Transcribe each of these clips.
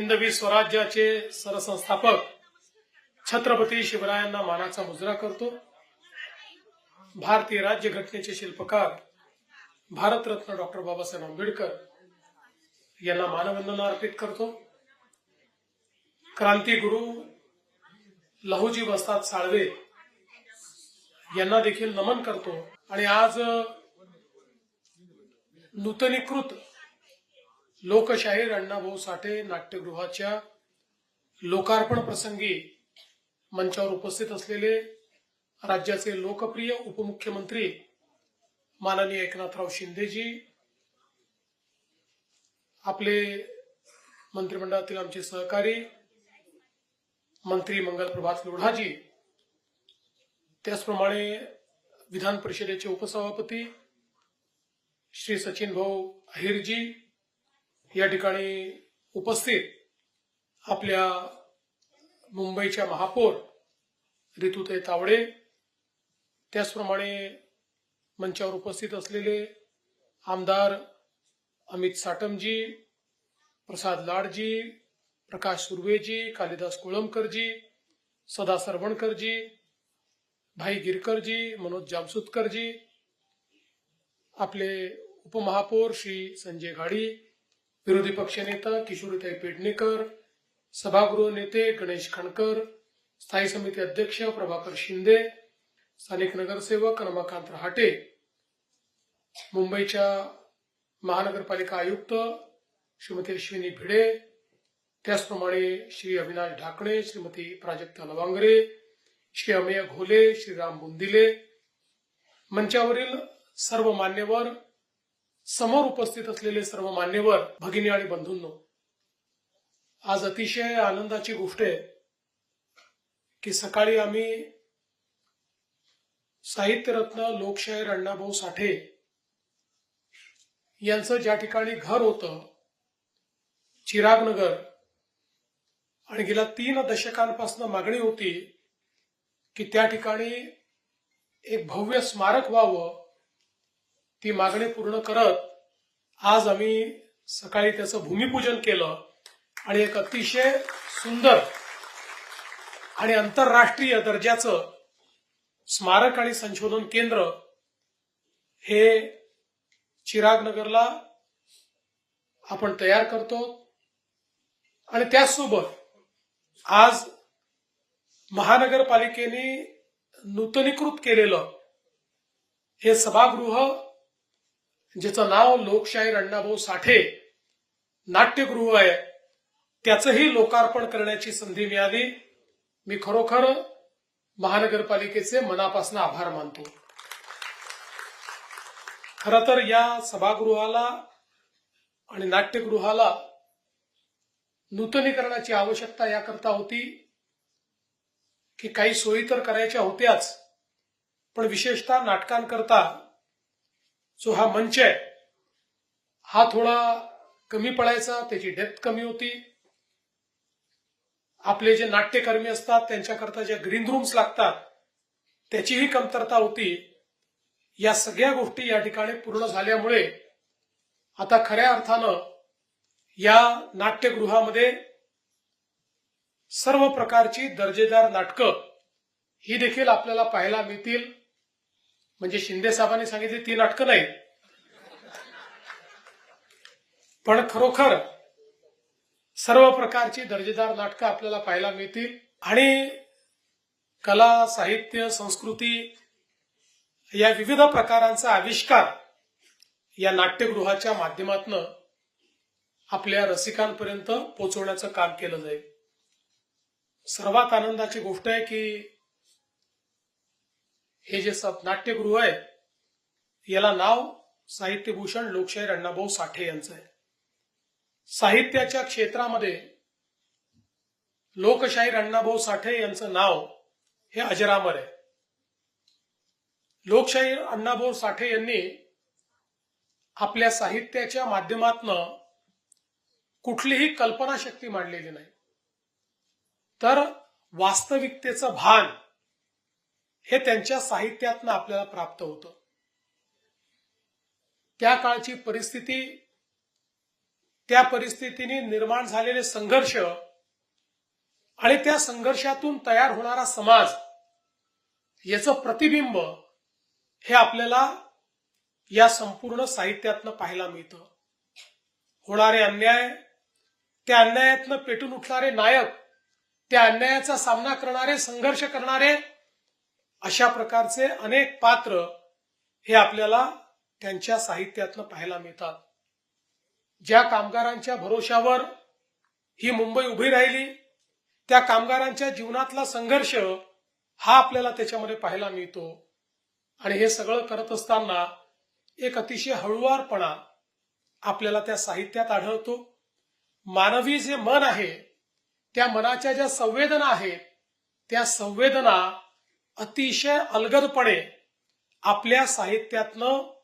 हिंदवी स्वराज्याचे सरसंस्थापक छत्रपती शिवरायांना मानाचा मुजरा करतो। भारतीय राज्यघटनेचे शिल्पकार भारतरत्न डॉक्टर बाबासाहेब आंबेडकर यांना मानवंदना अर्पित करतो। क्रांतिगुरु लहुजी वस्ताद साळवे यांना देखील नमन करतो। आणि आज नूतनीकृत लोकशाहीर अण्णाभाऊ साठे नाट्यगृहाच्या लोकार्पण प्रसंगी मंचावर उपस्थित असलेले राज्याचे लोकप्रिय उपमुख्यमंत्री माननीय एकनाथराव शिंदेजी, आपले मंत्रिमंडळातील आमचे सहकारी मंत्री मंगल प्रभात लोढाजी, त्याचप्रमाणे विधान परिषदेचे उपसभापती श्री सचिन भाऊ अहिरजी, या ठिकाणी उपस्थित आपल्या मुंबईच्या महापौर ऋतुताई तावडे, त्याचप्रमाणे मंचावर उपस्थित असलेले आमदार अमित साटमजी, प्रसाद लाडजी, प्रकाश सुर्वेजी, कालिदास कोळंबकरजी, सदा सरवणकरजी, भाई गिरकरजी, मनोज जामसुतकरजी, आपले उपमहापौर श्री संजय घाडी, विरोधी पक्षनेता किशोरीताई पेडणेकर, सभागृह नेते गणेश खणकर, स्थायी समिती अध्यक्ष प्रभाकर शिंदे, स्थानिक नगरसेवक रमाकांत रहाटे, मुंबईच्या महानगरपालिका आयुक्त श्रीमती अश्विनी भिडे, त्याचप्रमाणे श्री अविनाश ढाकणे, श्रीमती प्राजक्ता लवांगरे, श्री अमेय घोले, श्रीराम बुंदिले, मंचावरील सर्व मान्यवर, समोर उपस्थित असलेले सर्व मान्यवर, भगिनी आणि बंधूंनो, आज अतिशय आनंदाची गोष्ट आहे की सकाळी आम्ही साहित्यरत्न लोकशाहीर अण्णाभाऊ साठे यांचं ज्या ठिकाणी घर होतं चिरागनगर, आणि गेल्या 3 दशकांपासून मागणी होती की त्या ठिकाणी एक भव्य स्मारक व्हावं, ती मागणी पूर्ण करत आज आम्ही सकाळी त्याचं भूमिपूजन केलं आणि एक अतिशय सुंदर आणि आंतरराष्ट्रीय दर्जाचं स्मारक आणि संशोधन केंद्र हे चिरागनगरला आपण तयार करतो। आणि त्याचसोबत आज महानगरपालिकेने नूतनीकृत केलेलं हे सभागृह, ज्याचं नाव लोकशाहीर अण्णाभाऊ साठे नाट्यगृह आहे, त्याचंही लोकार्पण करण्याची संधी मिळाली। मी खरोखर महानगरपालिकेचे मनापासून आभार मानतो। खरं तर या सभागृहाला आणि नाट्यगृहाला नूतनीकरणाची आवश्यकता याकरता होती की काही सोयी तर करायच्या होत्याच, पण विशेषतः नाटकांकरता जो हा मंच आहे हा थोडा कमी पडायचा, त्याची डेप्थ कमी होती। आपले जे नाट्यकर्मी असतात त्यांच्याकरता ज्या ग्रीन रूम्स लागतात त्याचीही कमतरता होती। या सगळ्या गोष्टी या ठिकाणी पूर्ण झाल्यामुळे आता खऱ्या अर्थानं या नाट्यगृहामध्ये सर्व प्रकारची दर्जेदार नाटकं ही देखील आपल्याला पाहायला मिळतील। म्हणजे शिंदे साहेबांनी सांगितली ती नाटकं नाही, पण खरोखर सर्व प्रकारची दर्जेदार नाटकं आपल्याला पाहायला मिळतील। आणि कला, साहित्य, संस्कृती या विविध प्रकारांचा आविष्कार या नाट्यगृहाच्या माध्यमातून आपल्या रसिकांपर्यंत पोहोचवण्याचं काम केलं जाईल। सर्वात आनंदाची गोष्ट आहे की हे जे नाट्यगृह आहे याला नाव साहित्यभूषण लोकशाहीर अण्णाभाऊ साठे यांचं आहे। साहित्याच्या क्षेत्रामध्ये लोकशाहीर अण्णाभाऊ साठे यांचं नाव हे अजरामर आहे। लोकशाहीर अण्णाभाऊ साठे यांनी आपल्या साहित्याच्या माध्यमातून कुठलीही कल्पनाशक्ती मांडलेली नाही, तर वास्तविकतेचं भान हे त्यांच्या साहित्यातून आपल्याला प्राप्त होतं। त्या काळची परिस्थिती त्या परिस्थितीने निर्माण झालेले संघर्ष आणि त्या संघर्षातून तयार होणारा समाज याचं प्रतिबिंब हे आपल्याला या संपूर्ण साहित्यातनं पाहायला मिळतं. होणारे अन्याय, त्या अन्यायातनं पेटून उठणारे नायक, त्या अन्यायाचा सामना करणारे, संघर्ष करणारे, अशा प्रकारचे अनेक पात्र हे आपल्याला त्यांच्या साहित्यातनं पाहायला मिळतात. ज्या कामगारांच्या भरोशावर ही मुंबई उभी राहिली, त्या कामगारांच्या जीवनातला संघर्ष हा आपल्याला त्याच्यामध्ये पाहायला मिळतो. आणि हे सगळं करत असताना एक अतिशय हळुवारपणा आपल्याला त्या साहित्यात आढळतो. मानवी जे मन आहे, त्या मनाच्या ज्या संवेदना आहेत, त्या संवेदना अतिशय अलगदपणे आपल्या साहित्यातनं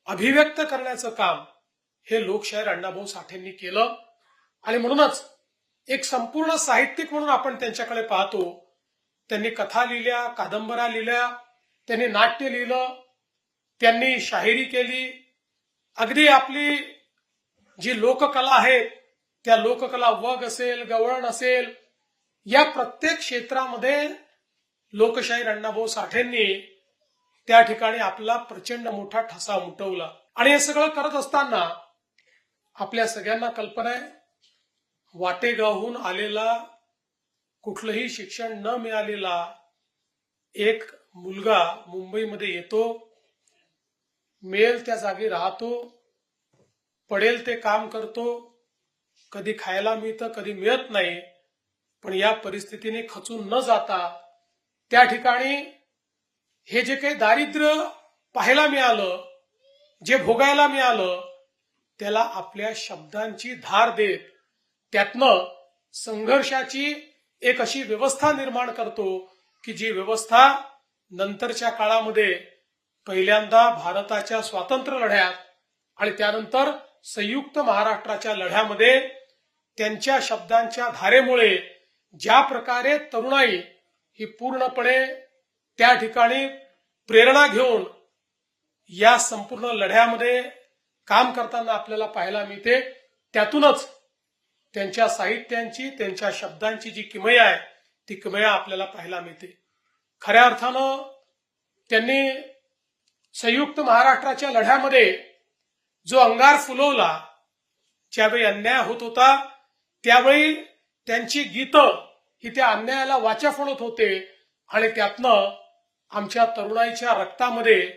अभिव्यक्त करण्याचं काम हे लोकशाहीर अण्णाभाऊ साठेंनी केलं. आणि म्हणूनच एक संपूर्ण साहित्यिक म्हणून आपण त्यांच्याकडे पाहतो. त्यांनी कथा लिहिल्या, कादंबऱ्या लिहिल्या, त्यांनी नाट्य लिहिलं, त्यांनी शाहिरी केली. अगदी आपली जी लोककला आहे, त्या लोककला वग असेल, गवळण असेल, या प्रत्येक क्षेत्रामध्ये लोकशाहीर अण्णाभाऊ साठेंनी त्या ठिकाणी आपला प्रचंड मोठा ठसा उमटवला. आणि हे सगळं करत असताना आपल्या सगळ्यांना कल्पना आहे, वाटेगावहून आलेला, कुठलंही शिक्षण न मिळालेला एक मुलगा मुंबईमध्ये येतो, मिळेल त्या जागी राहतो, पडेल ते काम करतो, कधी खायला मिळतं, कधी मिळत नाही. पण या परिस्थितीने खचून न जाता त्या ठिकाणी हे जे काही दारिद्र्य पाहायला मिळालं, जे भोगायला मिळालं, त्याला आपल्या शब्दांची धार देत त्यातनं संघर्षाची एक अशी व्यवस्था निर्माण करतो की जी व्यवस्था नंतरच्या काळामध्ये पहिल्यांदा भारताच्या स्वातंत्र्य लढ्यात आणि त्यानंतर संयुक्त महाराष्ट्राच्या लढ्यामध्ये त्यांच्या शब्दांच्या धारेमुळे ज्या प्रकारे तरुणाई ही पूर्णपणे त्या ठिकाणी प्रेरणा घेऊन या संपूर्ण लढ्यामध्ये काम करताना आपल्याला पाहायला मिळते, त्यातूनच त्यांच्या साहित्यांची, त्यांच्या शब्दांची जी किमया आहे, ती किमया आपल्याला पाहायला मिळते. खऱ्या अर्थानं त्यांनी संयुक्त महाराष्ट्राच्या लढ्यामध्ये जो अंगार फुलवला, ज्यावेळी अन्याय होत होता त्यावेळी त्यांची गीतं ही त्या अन्यायाला वाचा फोडत होते. आणि त्यातनं आमच्या तरुणाईच्या रक्तामध्ये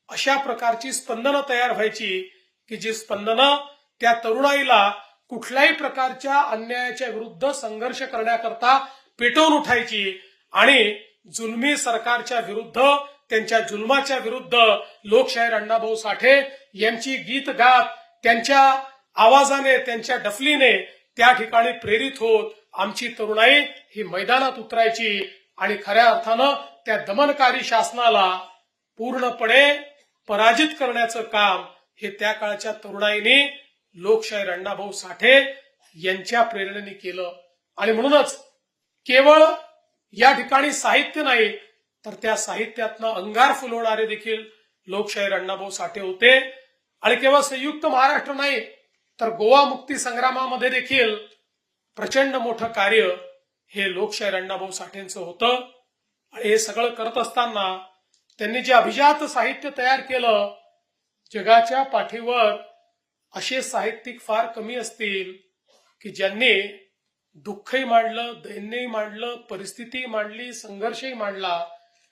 अशा प्रकारची स्पंदनं तयार व्हायची की जी स्पंदनं त्या तरुणाईला कुठल्याही प्रकारच्या अन्यायाच्या विरुद्ध संघर्ष करण्याकरता पेटवून उठायची. आणि जुलमी सरकारच्या विरुद्ध, त्यांच्या जुलमाच्या विरुद्ध लोकशाहीर अण्णाभाऊ साठे यांची गीत गात, त्यांच्या आवाजाने, त्यांच्या डफलीने त्या ठिकाणी प्रेरित होत आमची तरुणाई ही मैदानात उतरायची. आणि खऱ्या अर्थानं त्या दमनकारी शासनाला पूर्णपणे पराजित करण्याचं काम हे त्या काळच्या तरुणाईने लोकशाहीर अण्णाभाऊ साठे यांच्या प्रेरणेने केलं. आणि म्हणूनच केवळ या ठिकाणी साहित्य नाही, तर त्या साहित्यातनं अंगार फुलवणारे देखील लोकशाहीर अण्णाभाऊ साठे होते. आणि केवळ संयुक्त महाराष्ट्र नाही, तर गोवा मुक्ती संग्रामामध्ये देखील प्रचंड मोठं कार्य हे लोकशाहीर अण्णाभाऊ साठेंचं होतं. आणि हे सगळं करत असताना त्यांनी जे अभिजात साहित्य तयार केलं, जगाच्या पाठीवर असे साहित्यिक फार कमी असतील की ज्यांनी दुःखही मांडलं, दैन्यही मांडलं, परिस्थितीही मांडली, संघर्षही मांडला.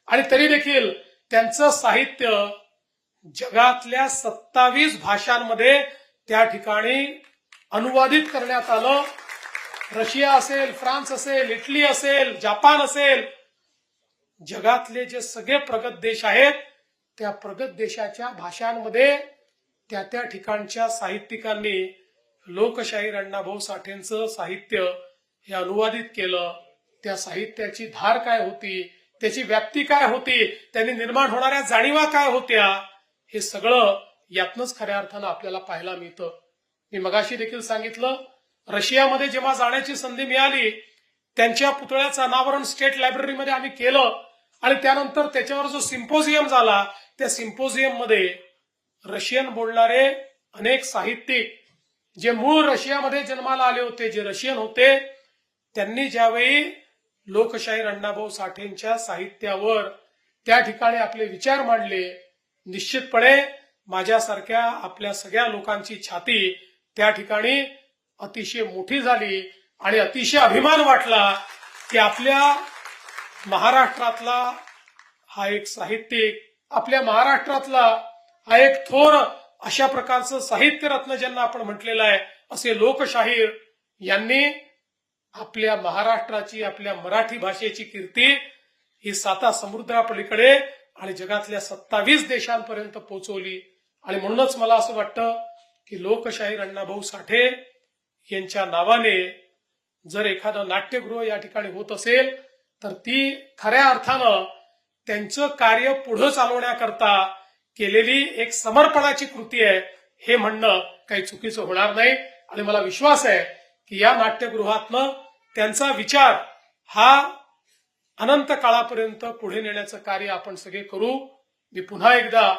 आणि तरी देखील त्यांचं साहित्य जगातल्या 27 भाषांमध्ये त्या ठिकाणी अनुवादित करण्यात आलं. रशिया असेल, फ्रान्स असेल, इटली असेल, जपान असेल, जगातले जे सगळे प्रगत देश आहेत, त्या प्रगत देशाच्या भाषांमध्ये त्या त्या ठिकाणच्या साहित्यिकांनी लोकशाहीर अण्णाभाऊ साठेंचं साहित्य हे अनुवादित केलं. त्या साहित्याची धार काय होती, त्याची व्याप्ती काय होती, त्यांनी निर्माण होणाऱ्या जाणीवा काय होत्या, हे सगळं यातनंच खऱ्या अर्थानं आपल्याला पाहायला मिळतं. मी मगाशी देखील सांगितलं, रशियामध्ये जेव्हा जाण्याची संधी मिळाली, त्यांच्या पुतळ्याचं अनावरण स्टेट लायब्ररीमध्ये आम्ही केलं. आणि त्यानंतर त्याच्यावर जो सिम्पोजियम झाला, त्या सिम्पोजियम मध्ये रशियन बोलणारे अनेक साहित्यिक जे मूळ रशियामध्ये जन्माला आले होते, जे रशियन होते, त्यांनी ज्यावेळी लोकशाहीर अण्णाभाऊ साठेंच्या साहित्यावर त्या ठिकाणी आपले विचार मांडले, निश्चितपणे माझ्यासारख्या आपल्या सगळ्या लोकांची छाती त्या ठिकाणी अतिशय मोठी झाली आणि अतिशय अभिमान वाटला की आपल्या महाराष्ट्रातला हा एक साहित्यिक, आपल्या महाराष्ट्रातला हा एक थोर अशा प्रकारचं साहित्य रत्न ज्यांना आपण म्हटलेलं आहे, असे लोकशाहीर यांनी आपल्या महाराष्ट्राची, आपल्या मराठी भाषेची कीर्ती ही 7 समुद्रापलीकडे आणि जगातल्या 27 देशांपर्यंत पोहोचवली. आणि म्हणूनच मला असं वाटतं की लोकशाहीर अण्णाभाऊ साठे यांच्या नावाने जर एखादं नाट्यगृह या ठिकाणी होत असेल तर ती खऱ्या अर्थानं त्यांचं कार्य पुढे चालवण्याकरता केलेली एक समर्पणाची कृती आहे, हे म्हणणं काही चुकीचं होणार नाही. आणि मला विश्वास आहे की या नाट्यगृहातनं त्यांचा विचार हा अनंत काळापर्यंत पुढे नेण्याचं कार्य आपण सगळे करू. मी पुन्हा एकदा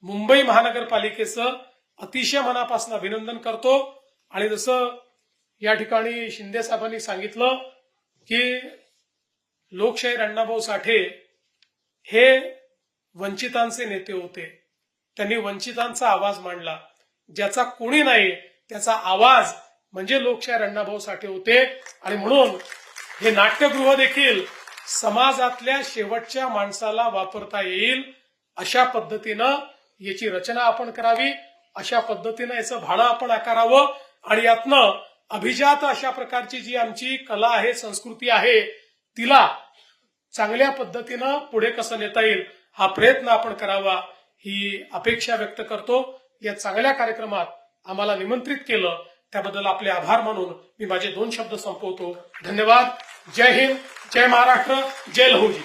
मुंबई महानगरपालिकेचं अतिशय मनापासून अभिनंदन करतो. आणि जसं या ठिकाणी शिंदे साहेबांनी सांगितलं की लोकशाहीर अण्णाभाऊ साठे हे वंचितांचे नेते होते, त्यांनी वंचितांचा आवाज मांडला, ज्याचा कोणी नाही त्याचा आवाज म्हणजे लोकशाहीर अण्णाभाऊ साठे होते. आणि म्हणून हे नाट्यगृह देखील समाजातल्या शेवटच्या माणसाला वापरता येईल अशा पद्धतीनं याची रचना आपण करावी, अशा पद्धतीनं याचं भाडं आपण आकारावं आणि यातनं अभिजात अशा प्रकारची जी आमची कला आहे, संस्कृती आहे, तिला चांगल्या पद्धतीनं पुढे कसं नेता येईल हा प्रयत्न आपण करावा, ही अपेक्षा व्यक्त करतो. या चांगल्या कार्यक्रमात आम्हाला निमंत्रित केलं त्याबद्दल आपले आभार मानून मी माझे 2 शब्द संपवतो. धन्यवाद. जय हिंद, जय महाराष्ट्र, जय लहुजी.